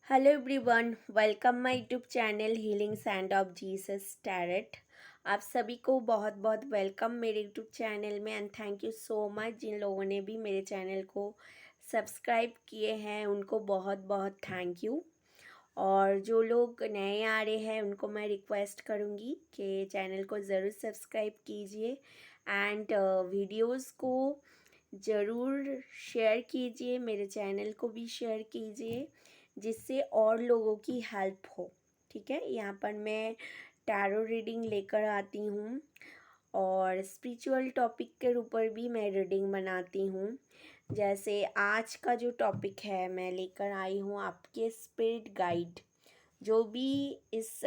Hello everyone, welcome my YouTube channel healing sand of Jesus tarot. आप सभी को बहुत बहुत वेलकम मेरे यूट्यूब चैनल में and thank you so much. जिन लोगों ने भी मेरे चैनल को सब्सक्राइब किए हैं उनको बहुत बहुत थैंक यू। और जो लोग नए आ रहे हैं उनको मैं रिक्वेस्ट करूँगी कि चैनल को ज़रूर सब्सक्राइब कीजिए एंड वीडियोस को ज़रूर शेयर कीजिए, मेरे चैनल को भी शेयर कीजिए जिससे और लोगों की हेल्प हो। ठीक है, यहाँ पर मैं टैरो रीडिंग लेकर आती हूँ और स्पिरिचुअल टॉपिक के ऊपर भी मैं रीडिंग बनाती हूँ। जैसे आज का जो टॉपिक है मैं लेकर आई हूँ आपके स्पिरिट गाइड। जो भी इस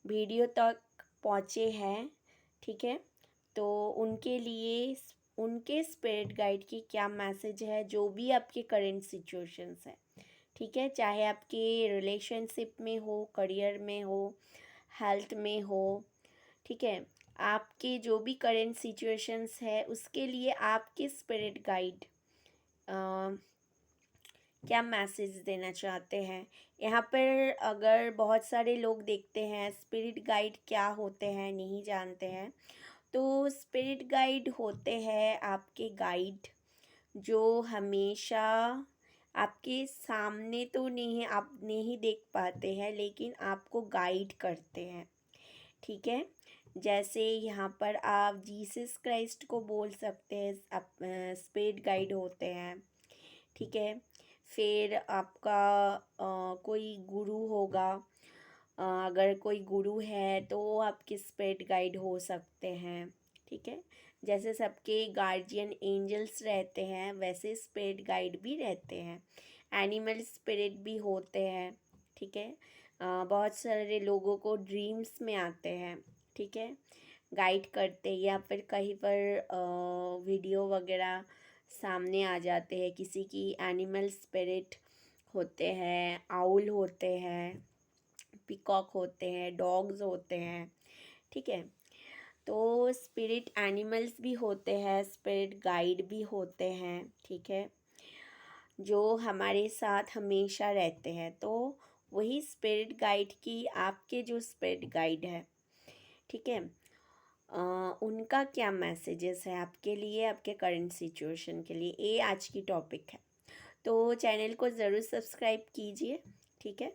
वीडियो तक पहुँचे हैं, ठीक है, तो उनके लिए उनके स्पिरिट गाइड की क्या मैसेज है, जो भी आपके करेंट सिचुएशंस है, ठीक है, चाहे आपके रिलेशनशिप में हो, करियर में हो, हेल्थ में हो, ठीक है, आपके जो भी करेंट सिचुएशंस है उसके लिए आपके स्पिरिट गाइड क्या मैसेज देना चाहते हैं। यहाँ पर अगर बहुत सारे लोग देखते हैं स्पिरिट गाइड क्या होते हैं नहीं जानते हैं, तो स्पिरिट गाइड होते हैं आपके गाइड जो हमेशा आपके सामने तो नहीं, आप नहीं देख पाते हैं लेकिन आपको गाइड करते हैं। ठीक है, जैसे यहाँ पर आप जीसस क्राइस्ट को बोल सकते हैं, आप स्पिरिट गाइड होते हैं। ठीक है, फिर आपका कोई गुरु होगा, अगर कोई गुरु है तो वो आपके स्पिरिट गाइड हो सकते हैं। ठीक है, जैसे सबके गार्जियन एंजल्स रहते हैं वैसे स्पिरिट गाइड भी रहते हैं, एनिमल स्पिरिट भी होते हैं। ठीक है, बहुत सारे लोगों को ड्रीम्स में आते हैं, ठीक है, गाइड करते हैं या फिर कहीं पर वीडियो वगैरह सामने आ जाते हैं, किसी की एनिमल स्पिरिट होते हैं, आउल होते हैं, पिकॉक होते हैं, डॉग्स होते हैं। ठीक है, तो स्पिरिट एनिमल्स भी होते हैं, स्पिरिट गाइड भी होते हैं। ठीक है, जो हमारे साथ हमेशा रहते हैं, तो वही स्पिरिट गाइड की आपके जो स्पिरिट गाइड है, ठीक है, उनका क्या मैसेजेस है आपके लिए, आपके करंट सिचुएशन के लिए, ये आज की टॉपिक है। तो चैनल को ज़रूर सब्सक्राइब कीजिए, ठीक है,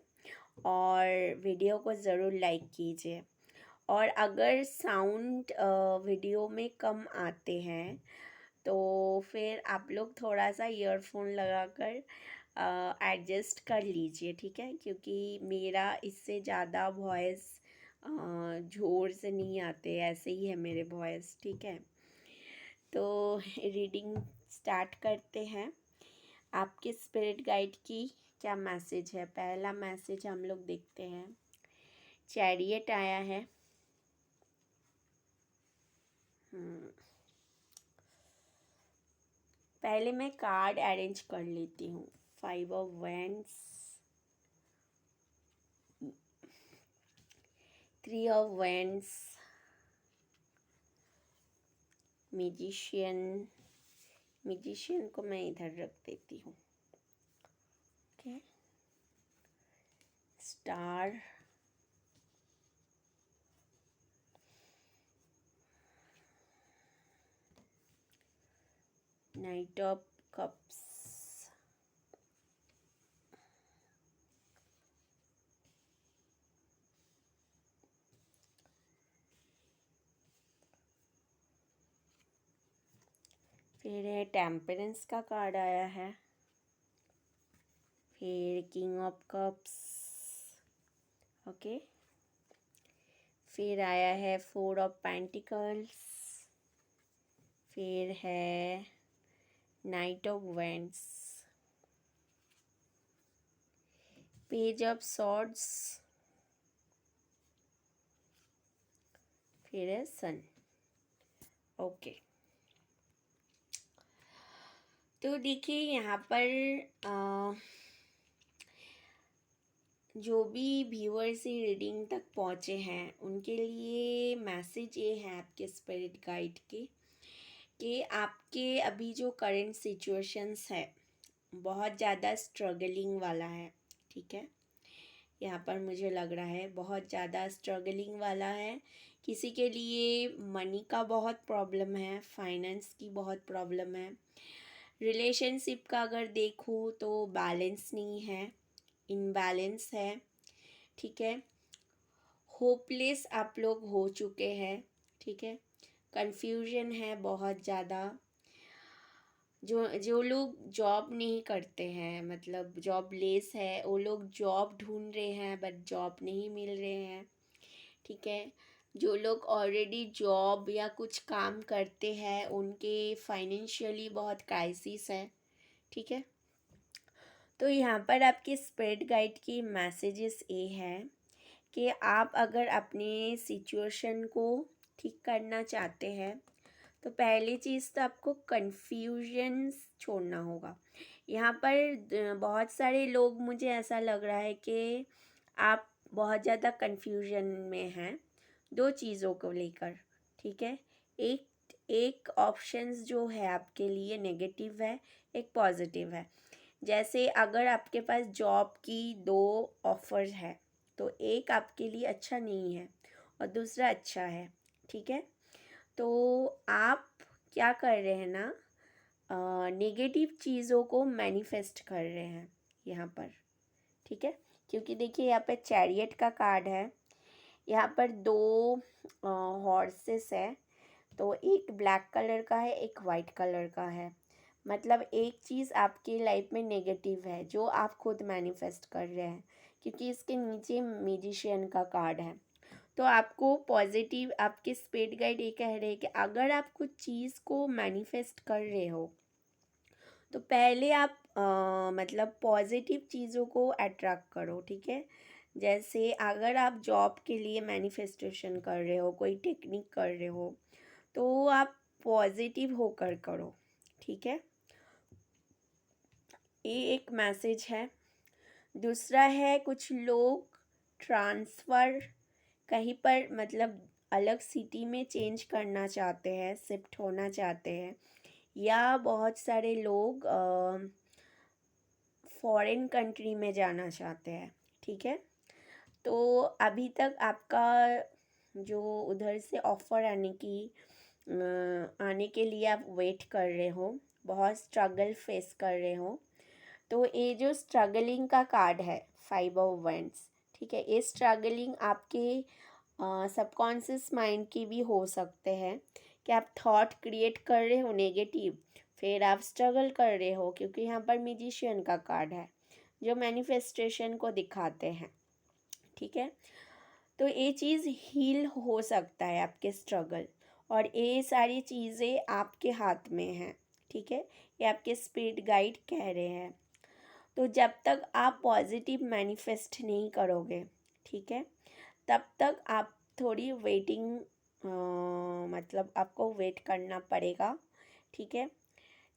और वीडियो को ज़रूर लाइक कीजिए। और अगर साउंड वीडियो में कम आते हैं तो फिर आप लोग थोड़ा सा ईयरफोन लगाकर एडजस्ट कर लीजिए, ठीक है, क्योंकि मेरा इससे ज़्यादा वॉइस ज़ोर से नहीं आते, ऐसे ही है मेरे वॉइस। ठीक है, तो रीडिंग स्टार्ट करते हैं। आपके स्पिरिट गाइड की क्या मैसेज है। पहला मैसेज हम लोग देखते हैं, चैरियट आया है। पहले मैं कार्ड अरेंज कर लेती हूँ। 5 of wands, 3 of wands, magician. Magician को मैं इधर रख देती हूँ। Okay, star, night of cups, फिर है टेम्परेंस का कार्ड आया है, फिर किंग ऑफ कप्स। ओके, फिर आया है 4 ऑफ पेंटिकल्स, फिर है night of vents, page of swords, फिर है सन। ओके, तो देखिए यहाँ पर जो भी व्यूअर्स ही रीडिंग तक पहुँचे हैं उनके लिए मैसेज ये है आपके स्पिरिट गाइड के, कि आपके अभी जो करंट सिचुएशंस है बहुत ज़्यादा स्ट्रगलिंग वाला है। ठीक है। यहाँ पर मुझे लग रहा है बहुत ज़्यादा स्ट्रगलिंग वाला है। किसी के लिए मनी का बहुत प्रॉब्लम है, फाइनेंस की बहुत प्रॉब्लम है। रिलेशनशिप का अगर देखूँ तो बैलेंस नहीं है, इनबैलेंस है। ठीक है। होपलेस आप लोग हो चुके हैं। ठीक है। कन्फ्यूजन है बहुत ज़्यादा। जो जो लोग जॉब नहीं करते हैं, मतलब जॉबलेस है, वो लोग जॉब ढूंढ रहे हैं बट जॉब नहीं मिल रहे हैं। ठीक है। जो लोग ऑलरेडी जॉब या कुछ काम करते हैं उनके फाइनेंशियली बहुत क्राइसिस है। ठीक है। तो यहाँ पर आपके स्पिरिट गाइड की मैसेजेस ये है कि आप अगर अपने सिचुएशन को ठीक करना चाहते हैं तो पहली चीज़ तो आपको कन्फ्यूजन छोड़ना होगा। यहाँ पर बहुत सारे लोग, मुझे ऐसा लग रहा है कि आप बहुत ज़्यादा कन्फ्यूजन में हैं दो चीज़ों को लेकर। ठीक है। एक एक ऑप्शंस जो है आपके लिए नेगेटिव है, एक पॉजिटिव है। जैसे अगर आपके पास जॉब की दो ऑफर्स है तो एक आपके लिए अच्छा नहीं है और दूसरा अच्छा है। ठीक है। तो आप क्या कर रहे हैं ना, नेगेटिव चीज़ों को मैनिफेस्ट कर रहे हैं यहाँ पर। ठीक है। क्योंकि देखिए यहाँ पे चैरियट का कार्ड है, यहाँ पर दो हॉर्सेस है। तो एक ब्लैक कलर का है, एक वाइट कलर का है। मतलब एक चीज़ आपकी लाइफ में नेगेटिव है जो आप खुद मैनिफेस्ट कर रहे हैं, क्योंकि इसके नीचे म्यूजिशियन का कार्ड है। तो आपको पॉजिटिव, आपके स्पिरिट गाइड ये कह रहे हैं कि अगर आप कुछ चीज़ को मैनिफेस्ट कर रहे हो तो पहले आप मतलब पॉजिटिव चीज़ों को अट्रैक्ट करो। ठीक है। जैसे अगर आप जॉब के लिए मैनिफेस्टेशन कर रहे हो, कोई टेक्निक कर रहे हो, तो आप पॉजिटिव होकर करो। ठीक है। ये एक मैसेज है। दूसरा है कुछ लोग ट्रांसफ़र कहीं पर, मतलब अलग सिटी में चेंज करना चाहते हैं, शिफ्ट होना चाहते हैं, या बहुत सारे लोग फॉरेन कंट्री में जाना चाहते हैं। ठीक है। तो अभी तक आपका जो उधर से ऑफ़र आने के लिए आप वेट कर रहे हो, बहुत स्ट्रगल फेस कर रहे हो। तो ये जो स्ट्रगलिंग का कार्ड है, 5 ऑफ वैंड्स। ठीक है। ये स्ट्रगलिंग आपके सबकॉन्शियस माइंड की भी हो सकते हैं कि आप थॉट क्रिएट कर रहे हो नेगेटिव, फिर आप स्ट्रगल कर रहे हो, क्योंकि यहाँ पर म्यूजिशियन का कार्ड है जो मैनिफेस्टेशन को दिखाते हैं। ठीक है। तो ये चीज़ हील हो सकता है आपके स्ट्रगल, और ये सारी चीज़ें आपके हाथ में हैं। ठीक है। ये आपके स्पिरिट गाइड कह रहे हैं। तो जब तक आप पॉजिटिव मैनिफेस्ट नहीं करोगे, ठीक है, तब तक आप थोड़ी वेटिंग, मतलब आपको वेट करना पड़ेगा। ठीक है।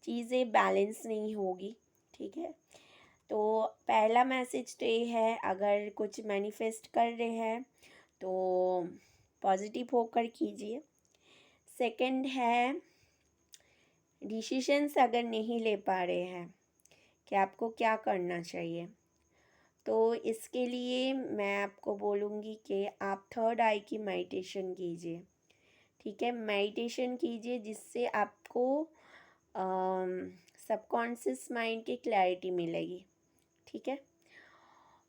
चीज़ें बैलेंस नहीं होगी। ठीक है। तो पहला मैसेज तो ये है, अगर कुछ मैनिफेस्ट कर रहे हैं तो पॉजिटिव होकर कीजिए। सेकंड है, डिसीशंस अगर नहीं ले पा रहे हैं कि आपको क्या करना चाहिए, तो इसके लिए मैं आपको बोलूँगी कि आप थर्ड आई की मेडिटेशन कीजिए। ठीक है। मेडिटेशन कीजिए जिससे आपको सबकॉन्शियस माइंड की क्लैरिटी मिलेगी। ठीक है।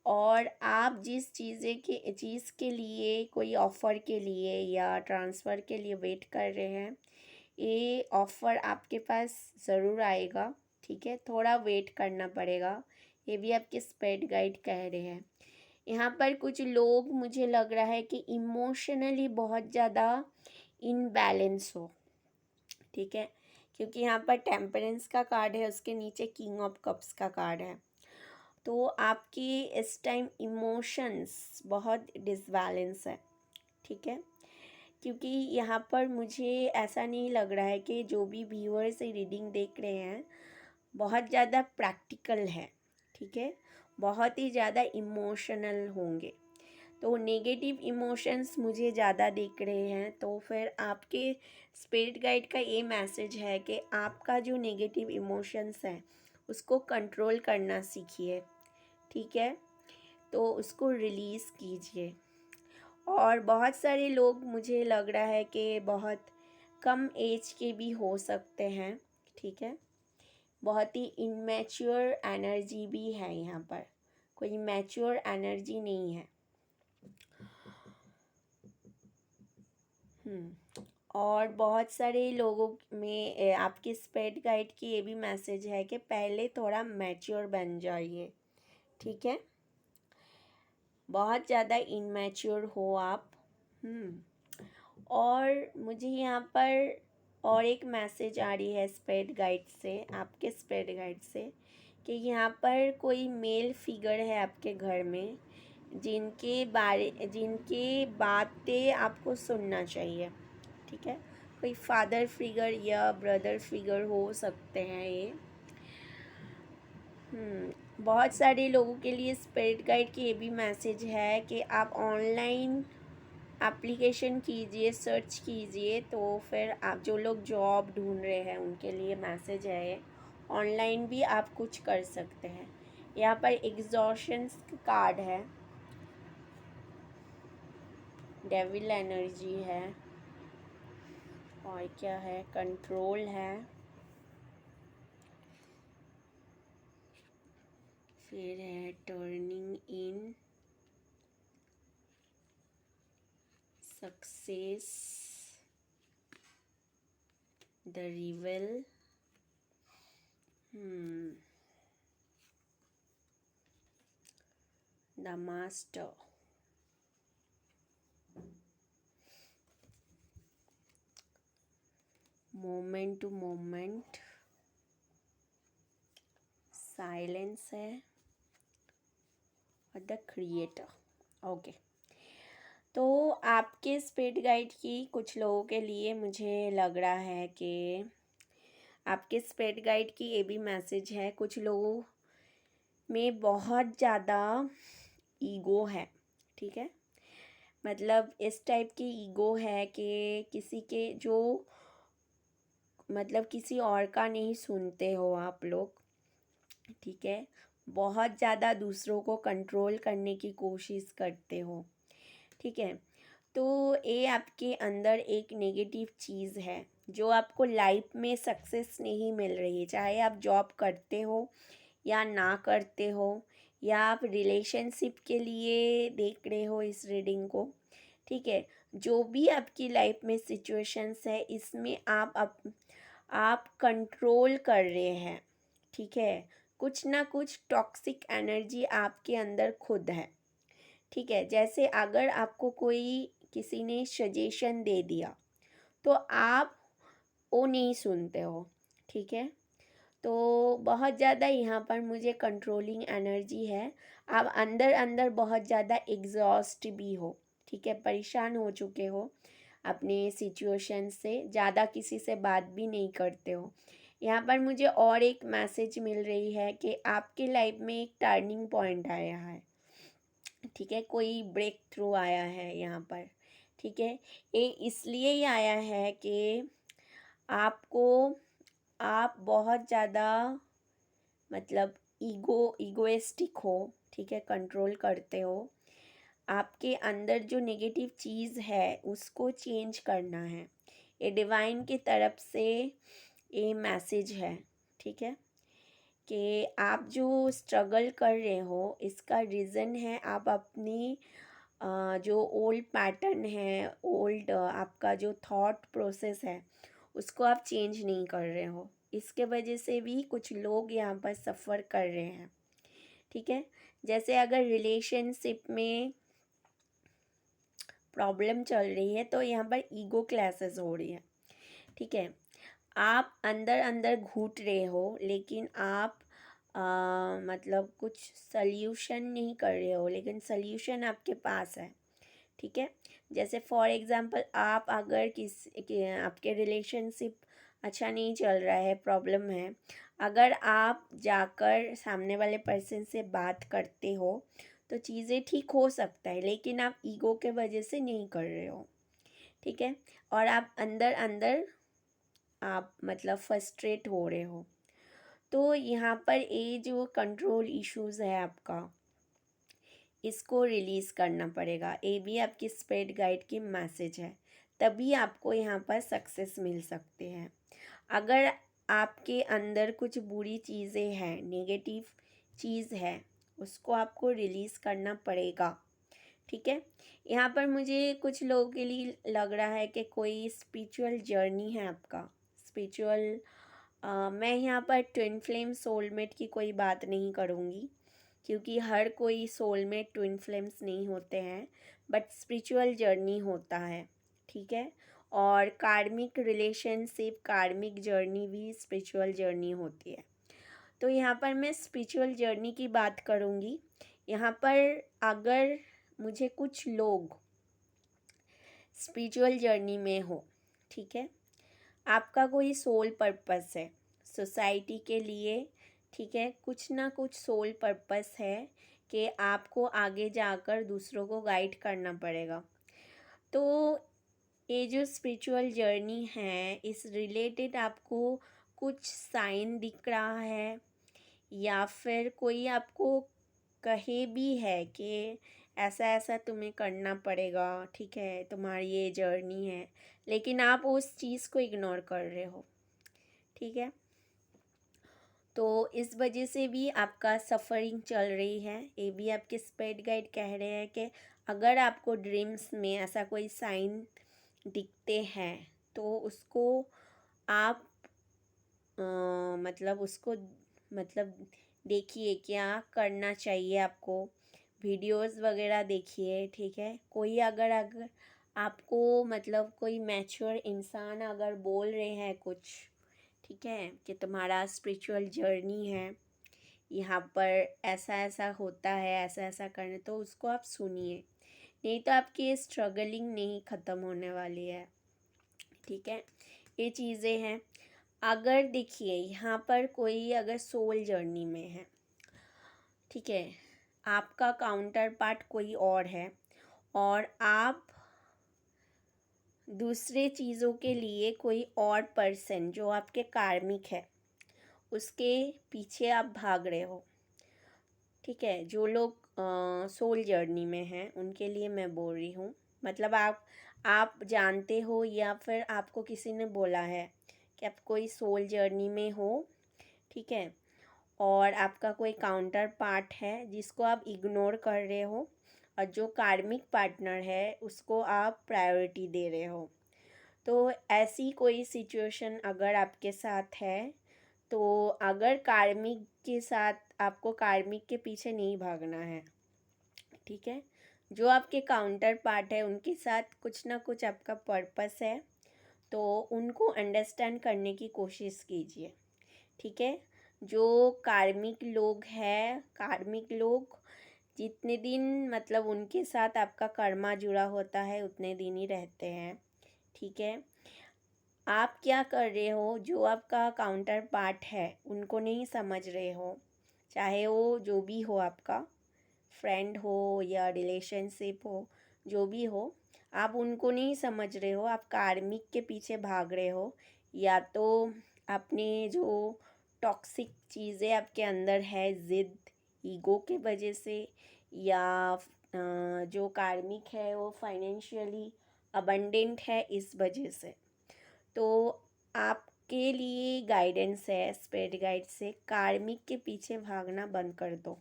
और आप जिस चीज़ के लिए, कोई ऑफ़र के लिए या ट्रांसफ़र के लिए वेट कर रहे हैं, ये ऑफ़र आपके पास ज़रूर आएगा। ठीक है। थोड़ा वेट करना पड़ेगा, ये भी आपके स्पिरिट गाइड कह रहे हैं। यहाँ पर कुछ लोग, मुझे लग रहा है कि इमोशनली बहुत ज़्यादा इनबैलेंस हो। ठीक है। क्योंकि यहाँ पर टेम्परेंस का कार्ड है, उसके नीचे किंग ऑफ कप्स का कार्ड है। तो आपकी इस टाइम इमोशंस बहुत डिसबैलेंस है। ठीक है। क्योंकि यहाँ पर मुझे ऐसा नहीं लग रहा है कि जो भी व्यूअर्स रीडिंग देख रहे हैं बहुत ज़्यादा प्रैक्टिकल है। ठीक है। बहुत ही ज़्यादा इमोशनल होंगे, तो नेगेटिव इमोशंस मुझे ज़्यादा दिख रहे हैं। तो फिर आपके स्पिरिट गाइड का ये मैसेज है कि आपका जो नेगेटिव इमोशंस है उसको कंट्रोल करना सीखिए। ठीक है। तो उसको रिलीज़ कीजिए। और बहुत सारे लोग, मुझे लग रहा है कि बहुत कम एज के भी हो सकते हैं, ठीक है। बहुत ही इनमैच्योर एनर्जी भी है यहाँ पर, कोई मैच्योर एनर्जी नहीं है। और बहुत सारे लोगों में आपके स्पिरिट गाइड की ये भी मैसेज है कि पहले थोड़ा मैच्योर बन जाइए, ठीक है। बहुत ज़्यादा इनमैच्योर हो आप। और मुझे यहाँ पर और एक मैसेज आ रही है स्पिरिट गाइड से, आपके स्पिरिट गाइड से, कि यहाँ पर कोई मेल फिगर है आपके घर में जिनके बातें आपको सुनना चाहिए, ठीक है। कोई फादर फिगर या ब्रदर फिगर हो सकते हैं ये। बहुत सारे लोगों के लिए स्पिरिट गाइड की ये भी मैसेज है कि आप ऑनलाइन एप्लीकेशन कीजिए, सर्च कीजिए। तो फिर आप जो लोग जॉब ढूंढ रहे हैं उनके लिए मैसेज है ये, ऑनलाइन भी आप कुछ कर सकते हैं। यहाँ पर एग्जॉशन कार्ड है, डेविल एनर्जी है, और क्या है, कंट्रोल है, फिर है turning in, success, the revel, the master, moment to moment, silence है, और द क्रिएटर। ओके, तो आपके स्पिरिट गाइड की कुछ लोगों के लिए मुझे लग रहा है कि आपके स्पिरिट गाइड की ये भी मैसेज है, कुछ लोगों में बहुत ज़्यादा ईगो है, ठीक है। मतलब इस टाइप की ईगो है कि किसी के जो मतलब किसी और का नहीं सुनते हो आप लोग, ठीक है। बहुत ज़्यादा दूसरों को कंट्रोल करने की कोशिश करते हो, ठीक है। तो ये आपके अंदर एक नेगेटिव चीज़ है जो आपको लाइफ में सक्सेस नहीं मिल रही है, चाहे आप जॉब करते हो या ना करते हो, या आप रिलेशनशिप के लिए देख रहे हो इस रीडिंग को, ठीक है। जो भी आपकी लाइफ में सिचुएशंस है, इसमें आप कंट्रोल कर रहे हैं, ठीक है। कुछ ना कुछ टॉक्सिक एनर्जी आपके अंदर खुद है, ठीक है। जैसे अगर आपको कोई किसी ने सजेशन दे दिया तो आप वो नहीं सुनते हो, ठीक है। तो बहुत ज़्यादा यहाँ पर मुझे कंट्रोलिंग एनर्जी है। आप अंदर अंदर बहुत ज़्यादा एग्जॉस्ट भी हो, ठीक है, परेशान हो चुके हो अपने सिचुएशन से, ज़्यादा किसी से बात भी नहीं करते हो। यहाँ पर मुझे और एक मैसेज मिल रही है कि आपके लाइफ में एक टर्निंग पॉइंट आया है, ठीक है, कोई ब्रेक थ्रू आया है यहाँ पर, ठीक है। ये इसलिए ही आया है कि आपको, आप बहुत ज़्यादा मतलब ईगोइस्टिक हो, ठीक है, कंट्रोल करते हो। आपके अंदर जो नेगेटिव चीज़ है उसको चेंज करना है, ये डिवाइन की तरफ से ये मैसेज है, ठीक है। कि आप जो स्ट्रगल कर रहे हो इसका रीज़न है आप अपनी जो ओल्ड पैटर्न है, ओल्ड आपका जो थॉट प्रोसेस है उसको आप चेंज नहीं कर रहे हो। इसके वजह से भी कुछ लोग यहाँ पर सफ़र कर रहे हैं, ठीक है। जैसे अगर रिलेशनशिप में प्रॉब्लम चल रही है तो यहाँ पर ईगो क्लैशेस हो रही है, ठीक है। आप अंदर अंदर घुट रहे हो लेकिन आप मतलब कुछ सल्यूशन नहीं कर रहे हो, लेकिन सल्यूशन आपके पास है, ठीक है। जैसे फॉर एग्ज़ाम्पल आप अगर आपके रिलेशनशिप अच्छा नहीं चल रहा है, प्रॉब्लम है, अगर आप जाकर सामने वाले पर्सन से बात करते हो तो चीज़ें ठीक हो सकता है, लेकिन आप ईगो के वजह से नहीं कर रहे हो, ठीक है। और आप अंदर अंदर आप मतलब फ्रस्ट्रेट हो रहे हो। तो यहाँ पर ये जो कंट्रोल इश्यूज़ है आपका, इसको रिलीज़ करना पड़ेगा। ये भी आपकी स्पिरिट गाइड की मैसेज है, तभी आपको यहाँ पर सक्सेस मिल सकते हैं। अगर आपके अंदर कुछ बुरी चीज़ें हैं, नेगेटिव चीज़ है, उसको आपको रिलीज़ करना पड़ेगा। ठीक है। यहाँ पर मुझे कुछ लोगों के लिए लग रहा है कि कोई स्पिरिचुअल जर्नी है आपका, स्पिरिचुअल। मैं यहाँ पर ट्विन फ्लेम सोलमेट की कोई बात नहीं करूँगी, क्योंकि हर कोई सोलमेट ट्विन फ्लेम्स नहीं होते हैं, बट स्पिरिचुअल जर्नी होता है। ठीक है। और कार्मिक रिलेशनशिप, कार्मिक जर्नी भी स्पिरिचुअल जर्नी होती है। तो यहाँ पर मैं स्पिरिचुअल जर्नी की बात करूँगी। यहाँ पर अगर मुझे कुछ लोग स्पिरिचुअल जर्नी में हो, ठीक है, आपका कोई सोल पर्पस है सोसाइटी के लिए, ठीक है, कुछ ना कुछ सोल पर्पस है कि आपको आगे जाकर दूसरों को गाइड करना पड़ेगा। तो ये जो स्पिरिचुअल जर्नी है, इस रिलेटेड आपको कुछ साइन दिख रहा है, या फिर कोई आपको कहे भी है कि ऐसा ऐसा तुम्हें करना पड़ेगा, ठीक है, तुम्हारी ये जर्नी है, लेकिन आप उस चीज़ को इग्नोर कर रहे हो। ठीक है। तो इस वजह से भी आपका सफ़रिंग चल रही है। ये भी आपके स्पिरिट गाइड कह रहे हैं कि अगर आपको ड्रीम्स में ऐसा कोई साइन दिखते हैं तो उसको आप मतलब उसको मतलब देखिए क्या करना चाहिए आपको, वीडियोस वगैरह देखिए। ठीक है। कोई अगर अगर आपको मतलब कोई मैच्योर इंसान अगर बोल रहे हैं कुछ, ठीक है, कि तुम्हारा स्पिरिचुअल जर्नी है, यहाँ पर ऐसा ऐसा होता है, ऐसा ऐसा करना, तो उसको आप सुनिए, नहीं तो आपकी स्ट्रगलिंग नहीं ख़त्म होने वाली है। ठीक है। ये चीज़ें हैं। अगर देखिए यहाँ पर कोई अगर सोल जर्नी में है, ठीक है, आपका काउंटर पार्ट कोई और है, और आप दूसरे चीज़ों के लिए कोई और पर्सन जो आपके कार्मिक है उसके पीछे आप भाग रहे हो। ठीक है। जो लोग सोल जर्नी में हैं उनके लिए मैं बोल रही हूँ, मतलब आप जानते हो या फिर आपको किसी ने बोला है कि आप कोई सोल जर्नी में हो, ठीक है, और आपका कोई काउंटर पार्ट है जिसको आप इग्नोर कर रहे हो, और जो कार्मिक पार्टनर है उसको आप प्रायोरिटी दे रहे हो। तो ऐसी कोई सिचुएशन अगर आपके साथ है, तो अगर कार्मिक के साथ, आपको कार्मिक के पीछे नहीं भागना है, ठीक है, जो आपके काउंटर पार्ट है उनके साथ कुछ ना कुछ आपका पर्पस है, तो उनको अंडरस्टैंड करने की कोशिश कीजिए। ठीक है। जो कार्मिक लोग हैं, कार्मिक लोग जितने दिन मतलब उनके साथ आपका कर्मा जुड़ा होता है उतने दिन ही रहते हैं। ठीक है। आप क्या कर रहे हो, जो आपका काउंटर पार्ट है उनको नहीं समझ रहे हो, चाहे वो जो भी हो, आपका फ्रेंड हो या रिलेशनशिप हो, जो भी हो, आप उनको नहीं समझ रहे हो, आप कार्मिक के पीछे भाग रहे हो, या तो अपने जो टॉक्सिक चीज़ें आपके अंदर है, ज़िद, ईगो के वजह से, या जो कार्मिक है वो फाइनेंशियली अबंडेंट है इस वजह से। तो आपके लिए गाइडेंस है स्पिरिट गाइड से, कार्मिक के पीछे भागना बंद कर दो।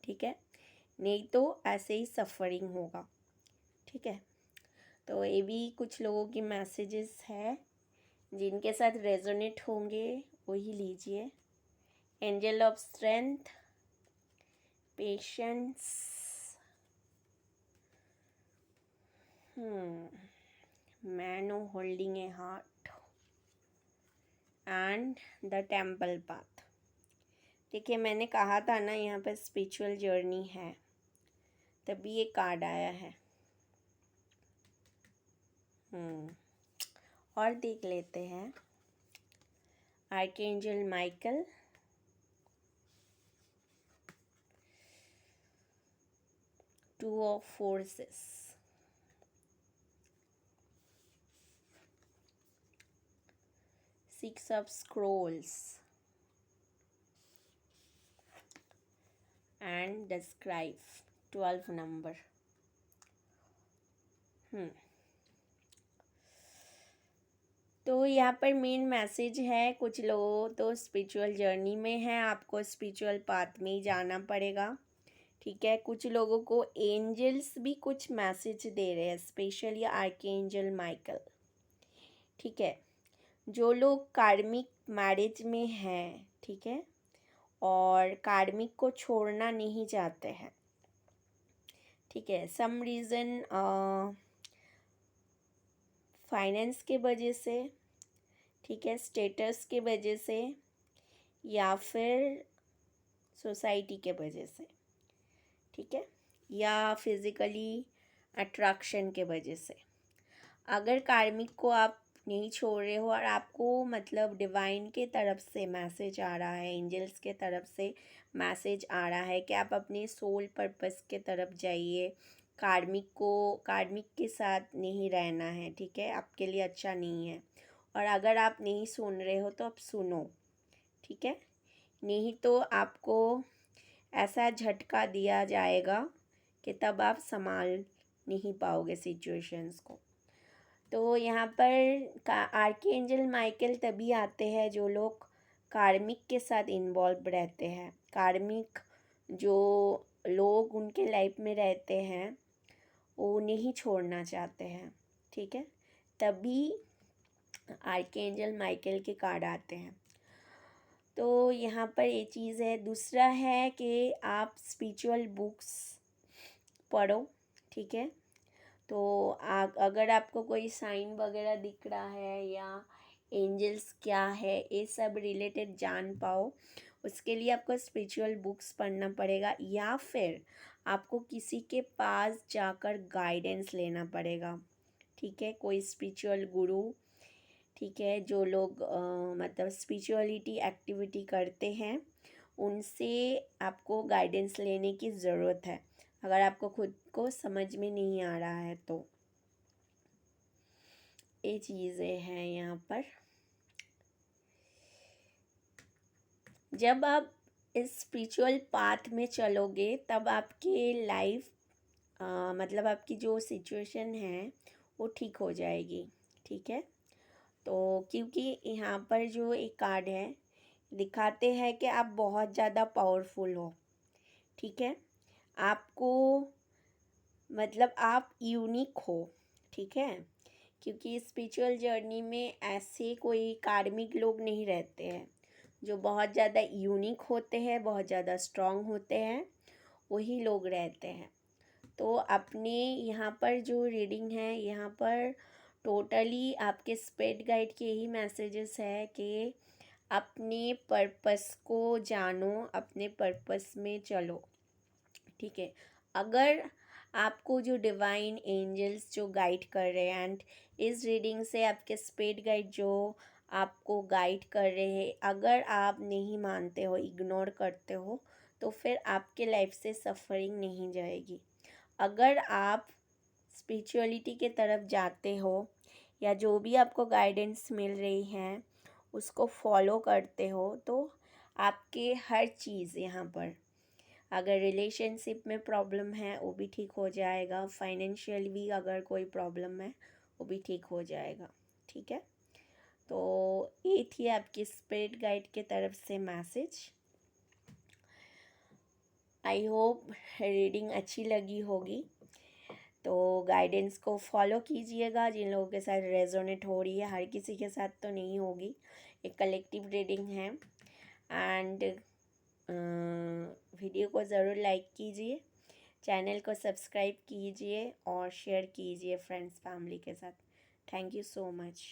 ठीक है। नहीं तो ऐसे ही सफ़रिंग होगा। ठीक है। तो ये भी कुछ लोगों की मैसेजेस है, जिनके साथ रेजोनेट होंगे वही लीजिए। Angel of strength, patience, man holding A heart, and the temple path. देखिए मैंने कहा था ना यहाँ पर स्पिरिचुअल जर्नी है, तभी ये कार्ड आया है। और देख लेते हैं। Archangel Michael, two of forces, six of scrolls, and the scribe. 12 number. तो यहाँ पर मेन मैसेज है, कुछ लोग तो स्पिरिचुअल जर्नी में है, आपको स्पिरिचुअल पाथ में ही जाना पड़ेगा। ठीक है, कुछ लोगों को एंजल्स भी कुछ मैसेज दे रहे हैं, स्पेशली आर्कएंजल माइकल। ठीक है, जो लोग कार्मिक मैरिज में हैं, ठीक है, और कार्मिक को छोड़ना नहीं चाहते हैं, ठीक है, सम रीज़न फाइनेंस के वजह से, ठीक है, स्टेटस के वजह से, या फिर सोसाइटी के वजह से, ठीक है, या फिज़िकली अट्रैक्शन के वजह से, अगर कार्मिक को आप नहीं छोड़ रहे हो और आपको मतलब डिवाइन के तरफ से मैसेज आ रहा है, एंजल्स के तरफ से मैसेज आ रहा है कि आप अपने सोल पर्पस के तरफ जाइए, कार्मिक के साथ नहीं रहना है, ठीक है, आपके लिए अच्छा नहीं है। और अगर आप नहीं सुन रहे हो तो आप सुनो, ठीक है, नहीं तो आपको ऐसा झटका दिया जाएगा कि तब आप संभाल नहीं पाओगे सिचुएशंस को। तो यहाँ पर आर्कएंजल माइकल तभी आते हैं जो लोग कार्मिक के साथ इन्वॉल्व रहते हैं, कार्मिक जो लोग उनके लाइफ में रहते हैं वो नहीं छोड़ना चाहते हैं, ठीक है, तभी आर्कएंजल माइकल के कार्ड आते हैं। तो यहाँ पर ये चीज़ है। दूसरा है कि आप स्पिरिचुअल बुक्स पढ़ो, ठीक है, तो आप अगर आपको कोई साइन वगैरह दिख रहा है या एंजल्स क्या है ये सब रिलेटेड जान पाओ, उसके लिए आपको स्पिरिचुअल बुक्स पढ़ना पड़ेगा, या फिर आपको किसी के पास जाकर गाइडेंस लेना पड़ेगा, ठीक है, कोई स्पिरिचुअल गुरु, ठीक है, जो लोग मतलब स्पिरिचुअलिटी एक्टिविटी करते हैं उनसे आपको गाइडेंस लेने की ज़रूरत है, अगर आपको खुद को समझ में नहीं आ रहा है तो। ये चीज़ें हैं यहाँ पर। जब आप इस स्पिरिचुअल पाथ में चलोगे तब आपकी लाइफ मतलब आपकी जो सिचुएशन है वो ठीक हो जाएगी, ठीक है। तो क्योंकि यहाँ पर जो एक कार्ड है दिखाते हैं कि आप बहुत ज़्यादा पावरफुल हो, ठीक है, आपको मतलब आप यूनिक हो, ठीक है, क्योंकि स्पिरिचुअल जर्नी में ऐसे कोई कार्मिक लोग नहीं रहते हैं, जो बहुत ज़्यादा यूनिक होते हैं, बहुत ज़्यादा स्ट्रांग होते हैं, वही लोग रहते हैं। तो अपने यहाँ पर जो रीडिंग है यहाँ पर टोटली आपके स्पिरिट गाइड के ही मैसेजेस है कि अपने पर्पस को जानो, अपने पर्पस में चलो, ठीक है। अगर आपको जो डिवाइन एंजल्स जो गाइड कर रहे हैं, एंड इस रीडिंग से आपके स्पिरिट गाइड जो आपको गाइड कर रहे हैं, अगर आप नहीं मानते हो, इग्नोर करते हो, तो फिर आपके लाइफ से सफरिंग नहीं जाएगी। अगर आप स्पिरिचुअलिटी के तरफ जाते हो या जो भी आपको गाइडेंस मिल रही है उसको फॉलो करते हो, तो आपके हर चीज़ यहाँ पर, अगर रिलेशनशिप में प्रॉब्लम है वो भी ठीक हो जाएगा, फाइनेंशियल भी अगर कोई प्रॉब्लम है वो भी ठीक हो जाएगा, ठीक है। तो ये थी आपकी स्पिरिट गाइड के तरफ से मैसेज। आई होप रीडिंग अच्छी लगी होगी। तो गाइडेंस को फॉलो कीजिएगा, जिन लोगों के साथ रेजोनेट हो रही है, हर किसी के साथ तो नहीं होगी, एक कलेक्टिव रीडिंग है। एंड वीडियो को ज़रूर लाइक कीजिए, चैनल को सब्सक्राइब कीजिए और शेयर कीजिए फ्रेंड्स फैमिली के साथ। Thank you so much.